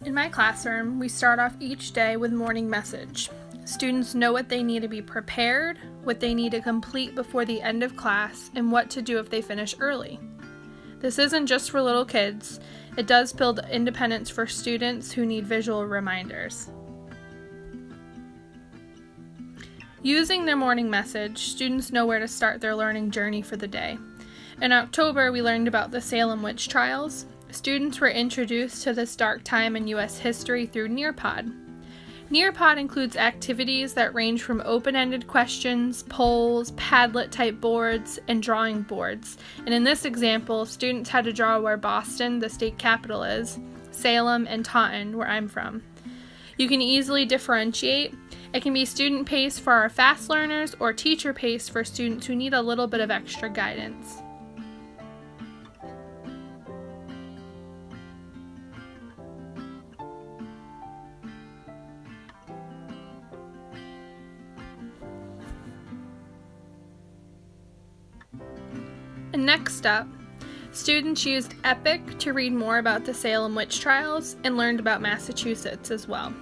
In my classroom, we start off each day with morning message. Students know what they need to be prepared, what they need to complete before the end of class, and what to do if they finish early. This isn't just for little kids. It does build independence for students who need visual reminders. Using their morning message, students know where to start their learning journey for the day. In October, we learned about the Salem witch trials. Students were introduced to this dark time in U.S. history through Nearpod. Nearpod includes activities that range from open-ended questions, polls, Padlet-type boards, and drawing boards. And in this example, students had to draw where Boston, the state capital, is, Salem, and Taunton, where I'm from. You can easily differentiate. It can be student-paced for our fast learners or teacher-paced for students who need a little bit of extra guidance. And next up, students used EPIC to read more about the Salem witch trials and learned about Massachusetts as well.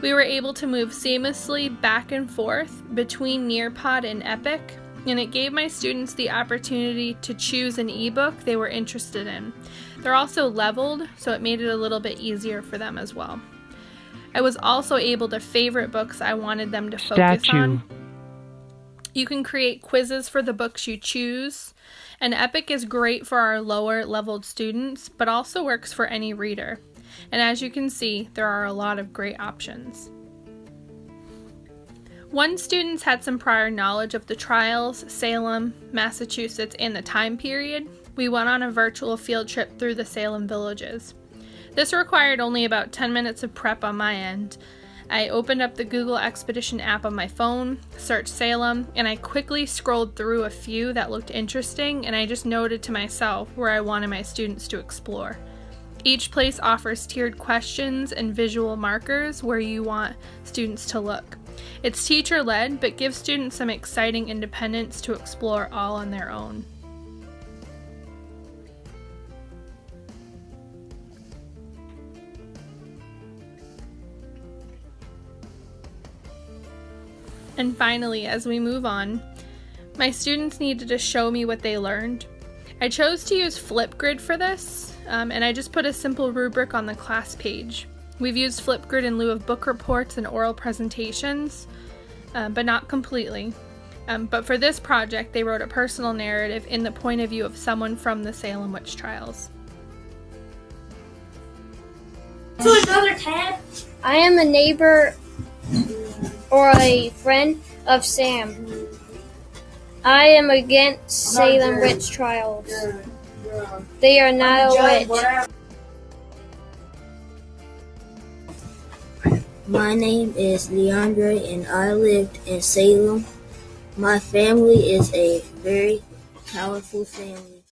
We were able to move seamlessly back and forth between Nearpod and EPIC, and it gave my students the opportunity to choose an ebook they were interested in. They're also leveled, so it made it a little bit easier for them as well. I was also able to favorite books I wanted them to focus on. You can create quizzes for the books you choose, and EPIC is great for our lower leveled students, but also works for any reader. And as you can see, there are a lot of great options. Once students had some prior knowledge of the trials, Salem, Massachusetts, and the time period, we went on a virtual field trip through the Salem villages. This required only about 10 minutes of prep on my end. I opened up the Google Expedition app on my phone, searched Salem, and I quickly scrolled through a few that looked interesting, and I just noted to myself where I wanted my students to explore. Each place offers tiered questions and visual markers where you want students to look. It's teacher-led, but gives students some exciting independence to explore all on their own. And finally, as we move on, my students needed to show me what they learned. I chose to use Flipgrid for this, and I just put a simple rubric on the class page. We've used Flipgrid in lieu of book reports and oral presentations, but not completely. But for this project, they wrote a personal narrative in the point of view of someone from the Salem witch trials. I am a neighbor or a friend of Sam. I am against Salem witch trials. They are not a witch. My name is Leandre and I lived in Salem. My family is a very powerful family.